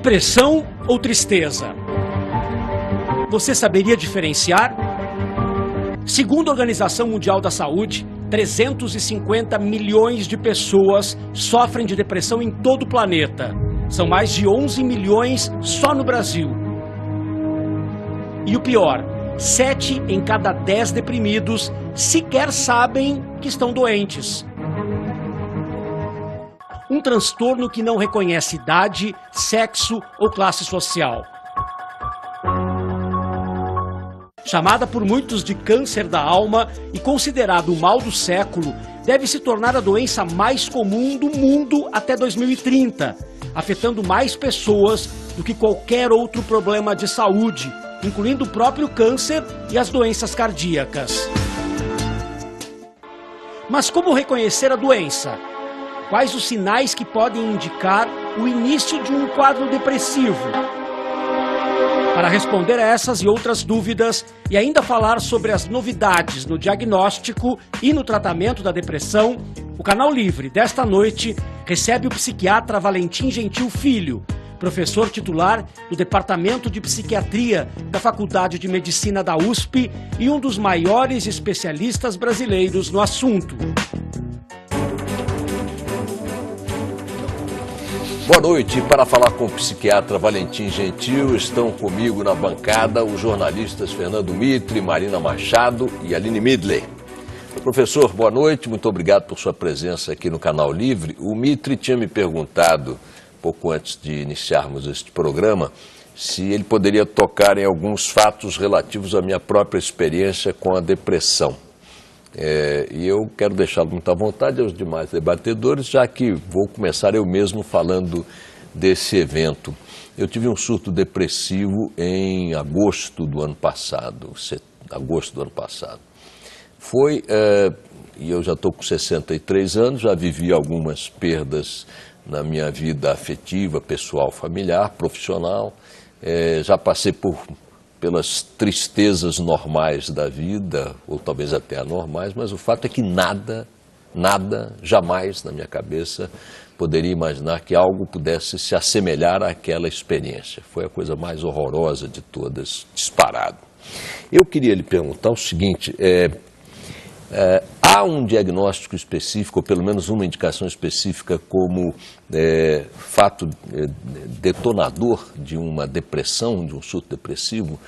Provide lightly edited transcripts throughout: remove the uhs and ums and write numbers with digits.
Depressão ou tristeza? Você saberia diferenciar? Segundo a Organização Mundial da Saúde, 350 milhões de pessoas sofrem de depressão em todo o planeta. São mais de 11 milhões só no Brasil. E o pior, 7 em cada 10 deprimidos sequer sabem que estão doentes. Um transtorno que não reconhece idade, sexo ou classe social. Chamada por muitos de câncer da alma e considerado o mal do século, deve se tornar a doença mais comum do mundo até 2030, afetando mais pessoas do que qualquer outro problema de saúde, incluindo o próprio câncer e as doenças cardíacas. Mas como reconhecer a doença? Quais os sinais que podem indicar o início de um quadro depressivo? Para responder a essas e outras dúvidas e ainda falar sobre as novidades no diagnóstico e no tratamento da depressão, o Canal Livre desta noite recebe o psiquiatra Valentim Gentil Filho, professor titular do Departamento de Psiquiatria da Faculdade de Medicina da USP e um dos maiores especialistas brasileiros no assunto. Boa noite. Para falar com o psiquiatra Valentim Gentil, estão comigo na bancada os jornalistas Fernando Mitre, Marina Machado e Aline Midley. Professor, boa noite. Muito obrigado por sua presença aqui no Canal Livre. O Mitre tinha me perguntado, pouco antes de iniciarmos este programa, se ele poderia tocar em alguns fatos relativos à minha própria experiência com a depressão. E eu quero deixá-lo muito à vontade aos demais debatedores, já que vou começar eu mesmo falando desse evento. Eu tive um surto depressivo em agosto do ano passado. E eu já estou com 63 anos, já vivi algumas perdas na minha vida afetiva, pessoal, familiar, profissional. Já passei pelas tristezas normais da vida, ou talvez até anormais, mas o fato é que nada, jamais na minha cabeça poderia imaginar que algo pudesse se assemelhar àquela experiência. Foi a coisa mais horrorosa de todas, disparado. Eu queria lhe perguntar o seguinte, há um diagnóstico específico, ou pelo menos uma indicação específica como fato detonador de uma depressão, de um surto depressivo?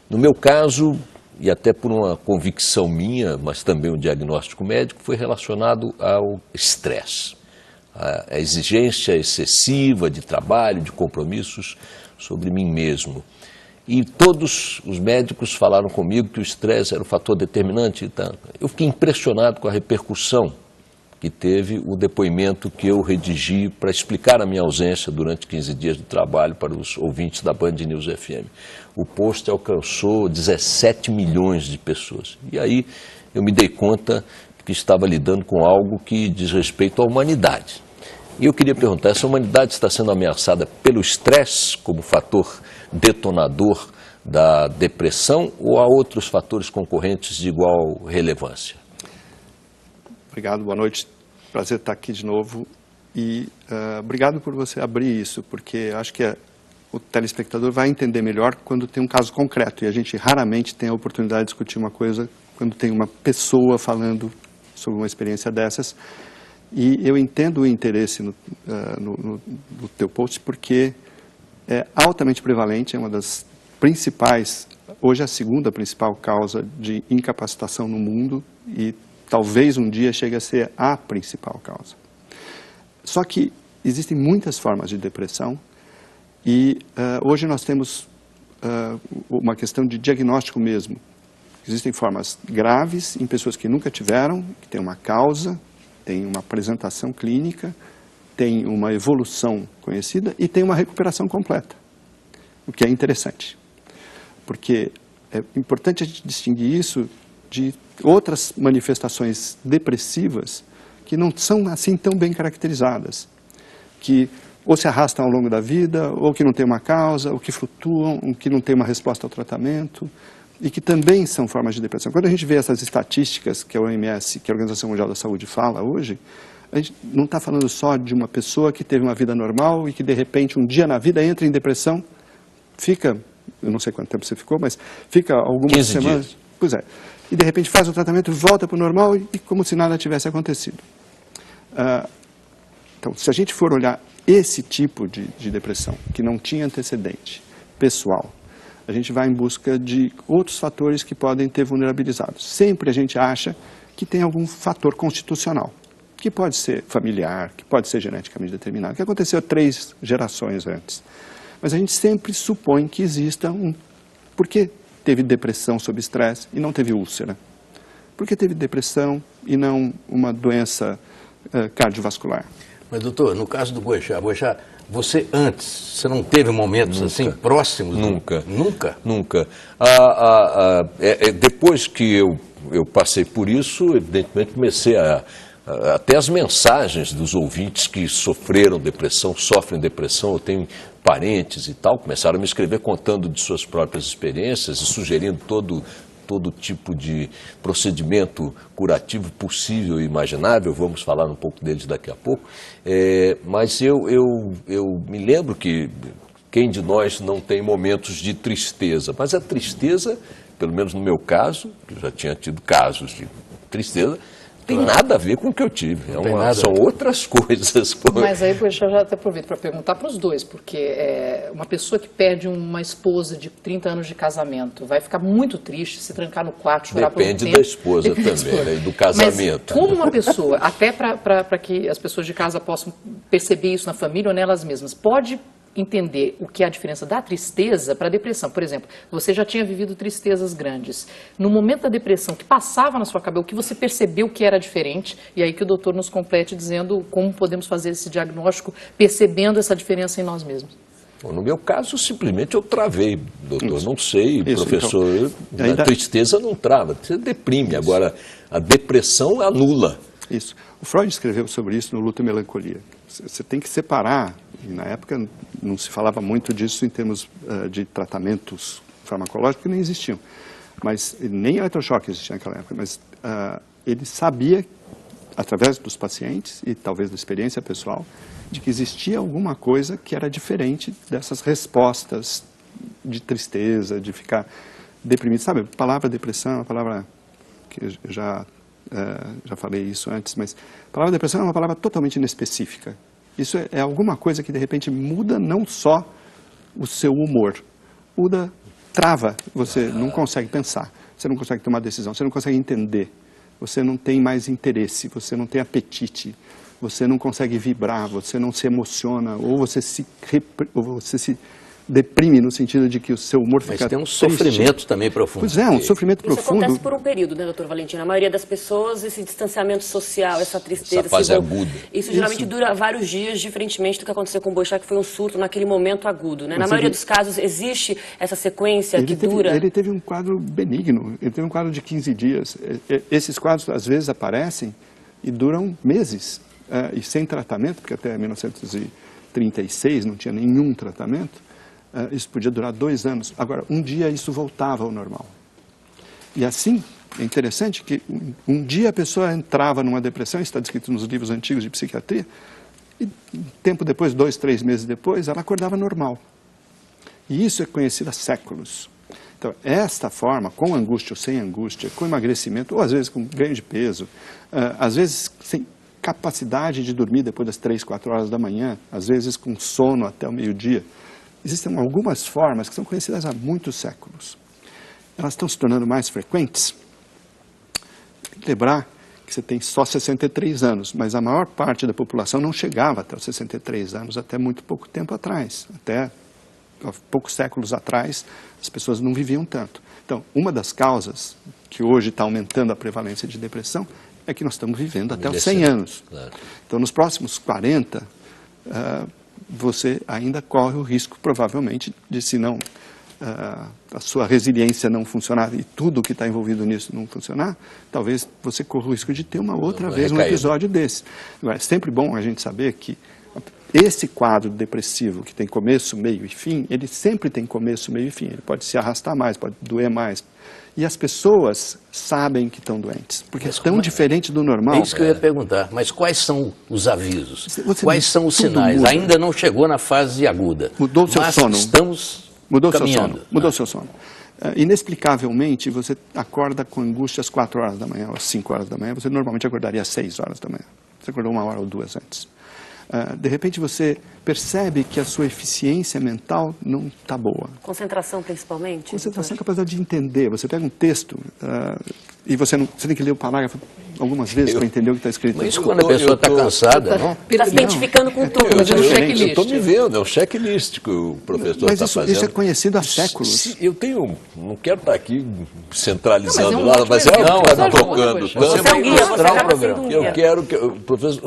No meu caso, e até por uma convicção minha, mas também um diagnóstico médico, foi relacionado ao estresse, a exigência excessiva de trabalho, de compromissos sobre mim mesmo. E todos os médicos falaram comigo que o estresse era o fator determinante. Então, eu fiquei impressionado com a repercussão que teve o depoimento que eu redigi para explicar a minha ausência durante 15 dias de trabalho para os ouvintes da Band News FM. O post alcançou 17 milhões de pessoas. E aí eu me dei conta que estava lidando com algo que diz respeito à humanidade. E eu queria perguntar, essa humanidade está sendo ameaçada pelo estresse como fator detonador da depressão ou há outros fatores concorrentes de igual relevância? Obrigado, boa noite. Prazer estar aqui de novo e obrigado por você abrir isso, porque acho que o telespectador vai entender melhor quando tem um caso concreto e a gente raramente tem a oportunidade de discutir uma coisa quando tem uma pessoa falando sobre uma experiência dessas. E eu entendo o interesse no teu post porque é altamente prevalente, é uma das principais, hoje é a segunda principal causa de incapacitação no mundo e talvez um dia chegue a ser a principal causa. Só que existem muitas formas de depressão e hoje nós temos uma questão de diagnóstico mesmo. Existem formas graves em pessoas que nunca tiveram, que têm uma causa, tem uma apresentação clínica, tem uma evolução conhecida e tem uma recuperação completa, o que é interessante. Porque é importante a gente distinguir isso de outras manifestações depressivas que não são assim tão bem caracterizadas, que ou se arrastam ao longo da vida, ou que não tem uma causa, ou que flutuam, ou que não tem uma resposta ao tratamento, e que também são formas de depressão. Quando a gente vê essas estatísticas que a OMS, que a Organização Mundial da Saúde fala hoje, a gente não está falando só de uma pessoa que teve uma vida normal e que, de repente, um dia na vida entra em depressão, fica, eu não sei quanto tempo você ficou, mas fica algumas 15 semanas. dias. Pois é. E, de repente, faz o tratamento, volta para o normal e como se nada tivesse acontecido. Então, se a gente for olhar esse tipo de depressão, que não tinha antecedente pessoal, a gente vai em busca de outros fatores que podem ter vulnerabilizado. Sempre a gente acha que tem algum fator constitucional, que pode ser familiar, que pode ser geneticamente determinado, que aconteceu 3 gerações antes. Mas a gente sempre supõe que exista Por que teve depressão sob estresse e não teve úlcera? Por que teve depressão e não uma doença cardiovascular? Mas, doutor, no caso do Boechat, você antes, você não teve momentos assim próximos? Nunca. Nunca? Nunca. Depois que eu passei por isso, evidentemente comecei até as mensagens dos ouvintes que sofrem depressão, eu tenho parentes e tal, começaram a me escrever contando de suas próprias experiências e sugerindo todo tipo de procedimento curativo possível e imaginável, vamos falar um pouco deles daqui a pouco, mas eu me lembro que quem de nós não tem momentos de tristeza, mas a tristeza, pelo menos no meu caso, que eu já tinha tido casos de tristeza, tem nada a ver com o que eu tive, são outras coisas. Mas aí eu já até aproveito para perguntar para os dois, porque uma pessoa que perde uma esposa de 30 anos de casamento vai ficar muito triste se trancar no quarto, chorar por um tempo. Depende da esposa também, né, e do casamento. Mas como uma pessoa, até para que as pessoas de casa possam perceber isso na família ou nelas mesmas, pode entender o que é a diferença da tristeza para a depressão. Por exemplo, você já tinha vivido tristezas grandes. No momento da depressão, que passava na sua cabeça, o que você percebeu que era diferente, e aí que o doutor nos complete dizendo como podemos fazer esse diagnóstico, percebendo essa diferença em nós mesmos. Bom, no meu caso, simplesmente eu travei, doutor. Isso. Não sei, Isso, professor. Então, a tristeza não trava, você deprime. Isso. Agora, a depressão anula. Isso. O Freud escreveu sobre isso no Luto e Melancolia. Você tem que separar, e na época não se falava muito disso em termos de tratamentos farmacológicos, que nem existiam. Mas nem eletrochoque existia naquela época, mas ele sabia, através dos pacientes e talvez da experiência pessoal, de que existia alguma coisa que era diferente dessas respostas de tristeza, de ficar deprimido. Sabe, a palavra depressão é uma palavra que eu já falei isso antes, mas a palavra depressão é uma palavra totalmente inespecífica. Isso é alguma coisa que, de repente, muda não só o seu humor, trava, você não consegue pensar, você não consegue tomar decisão, você não consegue entender, você não tem mais interesse, você não tem apetite, você não consegue vibrar, você não se emociona, ou você se deprime no sentido de que o seu humor fica triste. Mas tem um sofrimento também profundo. Pois é, um sofrimento profundo. Isso acontece por um período, né, doutor Valentim? A maioria das pessoas, esse distanciamento social, essa tristeza... Essa fase aguda. Isso geralmente dura vários dias, diferentemente do que aconteceu com o Boechat, que foi um surto naquele momento agudo, né? Na maioria dos casos, existe essa sequência que dura... Ele teve um quadro benigno, ele teve um quadro de 15 dias. Esses quadros, às vezes, aparecem e duram meses. E sem tratamento, porque até 1936 não tinha nenhum tratamento. Isso podia durar 2 anos. Agora, um dia isso voltava ao normal. E assim, é interessante que um dia a pessoa entrava numa depressão, isso está descrito nos livros antigos de psiquiatria, e tempo depois, 2, 3 meses depois, ela acordava normal. E isso é conhecido há séculos. Então, esta forma, com angústia ou sem angústia, com emagrecimento, ou às vezes com ganho de peso, às vezes sem capacidade de dormir depois das 3, 4 horas da manhã, às vezes com sono até o meio-dia, existem algumas formas que são conhecidas há muitos séculos. Elas estão se tornando mais frequentes. Tem que lembrar que você tem só 63 anos, mas a maior parte da população não chegava até os 63 anos até muito pouco tempo atrás. Até poucos séculos atrás, as pessoas não viviam tanto. Então, uma das causas que hoje está aumentando a prevalência de depressão é que nós estamos vivendo até os 100 anos. Claro. Então, nos próximos 40... você ainda corre o risco, provavelmente, de se não a sua resiliência não funcionar e tudo que está envolvido nisso não funcionar, talvez você corra o risco de ter uma outra vez um episódio desse. Agora, é sempre bom a gente saber que esse quadro depressivo, que tem começo, meio e fim, ele sempre tem começo, meio e fim. Ele pode se arrastar mais, pode doer mais. E as pessoas sabem que estão doentes, porque é tão diferente do normal. É isso que eu ia perguntar. Mas quais são os avisos? Você Quais são os sinais? muda. Ainda não chegou na fase aguda. Mudou o seu mas sono. Estamos Mudou o seu caminhando. sono. Mudou o seu sono. Inexplicavelmente, você acorda com angústia às 4 horas da manhã, ou às 5 horas da manhã. Você normalmente acordaria às 6 horas da manhã. Você acordou 1 hora ou 2 antes. De repente, você percebe que a sua eficiência mental não está boa. Concentração, principalmente? Concentração é capacidade de entender. Você pega um texto e você tem que ler o parágrafo algumas vezes para entender o que está escrito. Mas isso quando a pessoa está cansada, não? Está se identificando com tudo. Eu estou me vendo, é um checklist que o professor está fazendo. Mas isso é conhecido há séculos. Eu tenho, não quero estar aqui centralizando Não, nada, mas é algo que está tocando Você tanto. é um guia, você acaba sendo um guia. Eu quero que o professor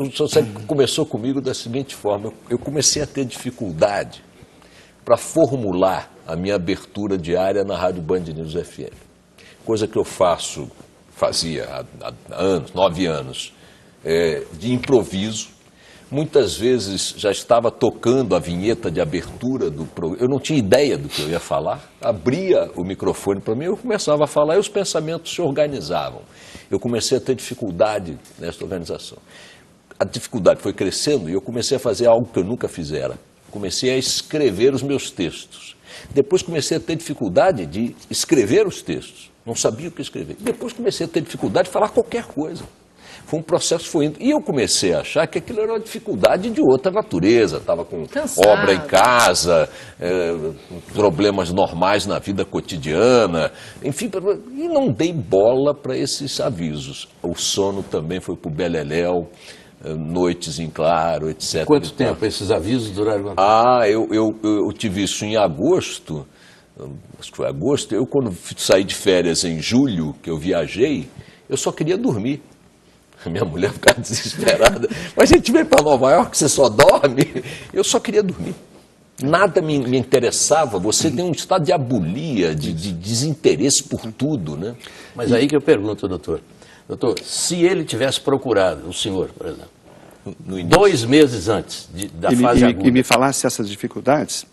começou comigo da seguinte forma: eu comecei a ter dificuldade para formular a minha abertura diária na Rádio Band News FM, coisa que eu fazia há anos, 9 anos, de improviso. Muitas vezes já estava tocando a vinheta de abertura do programa, eu não tinha ideia do que eu ia falar, abria o microfone para mim, eu começava a falar e os pensamentos se organizavam. Eu comecei a ter dificuldade nessa organização. A dificuldade foi crescendo e eu comecei a fazer algo que eu nunca fizera. Comecei a escrever os meus textos. Depois comecei a ter dificuldade de escrever os textos. Não sabia o que escrever. Depois comecei a ter dificuldade de falar qualquer coisa. Foi um processo que foi indo. E eu comecei a achar que aquilo era uma dificuldade de outra natureza. Estava com obra em casa, problemas normais na vida cotidiana, enfim, e não dei bola para esses avisos. O sono também foi para o beleléu, noites em claro, etc. Quanto tempo esses avisos duraram? Eu tive isso em agosto, acho que foi agosto. Eu, quando saí de férias em julho, que eu viajei, eu só queria dormir. A minha mulher ficava desesperada. Mas a gente veio para Nova York, você só dorme? Eu só queria dormir. Nada me interessava. Você tem um estado de abulia, de desinteresse por tudo, né? Mas aí que eu pergunto, doutor. Doutor, se ele tivesse procurado, o senhor, por exemplo, 2 meses antes da fase aguda, e me falasse essas dificuldades,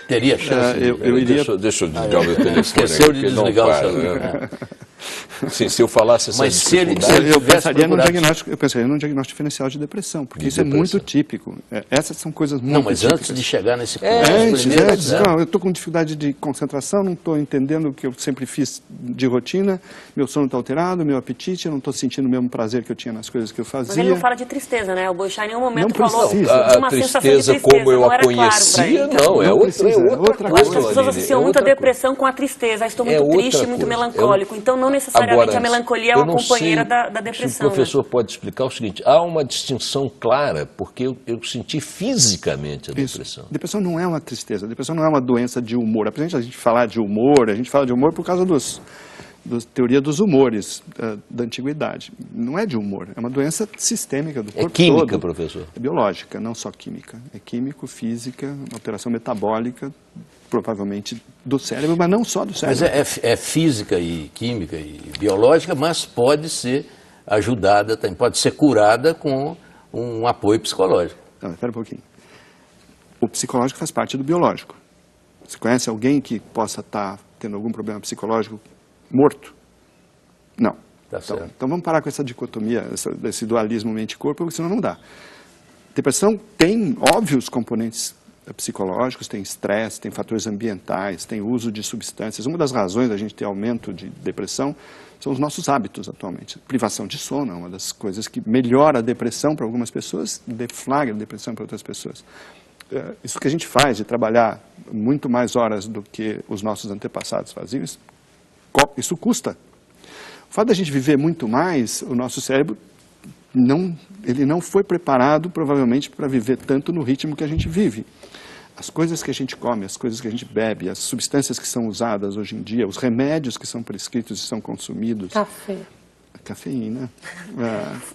teria chance? eu iria... Deixa eu desligar o meu telefone. Esqueceu de desligar o seu celular. Sim, se eu falasse essas Mas se ele dificuldades... Eu pensaria num diagnóstico diferencial de depressão, porque isso é muito típico. Essas são coisas muito Não, mas típicas. antes de chegar nesse ponto... Antes, não, eu estou com dificuldade de concentração, não estou entendendo o que eu sempre fiz de rotina, meu sono está alterado, meu apetite, eu não estou sentindo o mesmo prazer que eu tinha nas coisas que eu fazia. Mas ele não fala de tristeza, né? O Boixá em nenhum momento Não falou precisa. de uma sensação de tristeza, como eu não a era claro pra conhecia, ele. não, é outra coisa. As pessoas associam muito a depressão com a tristeza. Estou muito triste, muito melancólico. Então, não necessariamente a melancolia é uma companheira da depressão. Se o professor pode explicar o seguinte: há uma distinção clara, porque eu senti fisicamente a depressão. Depressão não é uma tristeza, depressão não é uma doença de humor. Apesar de a gente falar de humor, a gente fala de humor por causa da teoria dos humores da antiguidade. Não é de humor, é uma doença sistêmica do corpo todo. É química, professor? É biológica, não só química. É químico, física, alteração metabólica, provavelmente do cérebro, mas não só do cérebro. Mas é física e química e biológica, mas pode ser ajudada, pode ser curada com um apoio psicológico. Não, espera um pouquinho. O psicológico faz parte do biológico. Você conhece alguém que possa estar tendo algum problema psicológico morto? Não. Tá certo. Então vamos parar com essa dicotomia, esse dualismo mente-corpo, porque senão não dá. Depressão tem óbvios componentes psicológicos, tem estresse, tem fatores ambientais, tem uso de substâncias. Uma das razões da gente ter aumento de depressão são os nossos hábitos atualmente. Privação de sono é uma das coisas que melhora a depressão para algumas pessoas, deflagra a depressão para outras pessoas. Isso que a gente faz de trabalhar muito mais horas do que os nossos antepassados faziam, isso custa. O fato da gente viver muito mais, o nosso cérebro ele não foi preparado provavelmente para viver tanto no ritmo que a gente vive. As coisas que a gente come, as coisas que a gente bebe, as substâncias que são usadas hoje em dia, os remédios que são prescritos e são consumidos. Café. Cafeína.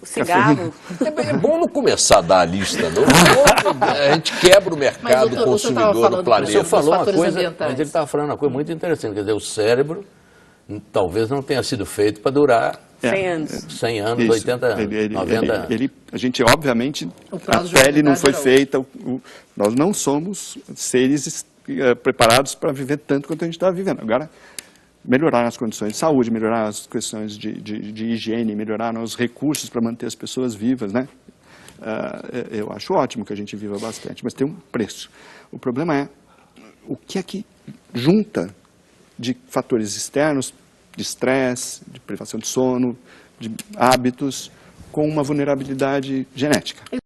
Cigarro. É bom não começar a dar a lista, não. A gente quebra o mercado consumidor do planeta. Você falou uma coisa, ambientais. mas ele estava falando uma coisa muito interessante. Quer dizer, o cérebro talvez não tenha sido feito para durar 100 anos. 100 anos, Isso. 80 anos, 90 anos. A gente, obviamente, O a prazo de pele não validade foi era feita, nós não somos seres preparados para viver tanto quanto a gente está vivendo. Agora, melhorar as condições de saúde, melhorar as questões de higiene, melhorar os recursos para manter as pessoas vivas, né? Eu acho ótimo que a gente viva bastante, mas tem um preço. O problema é o que é que junta de fatores externos, de estresse, de privação de sono, de hábitos, com uma vulnerabilidade genética.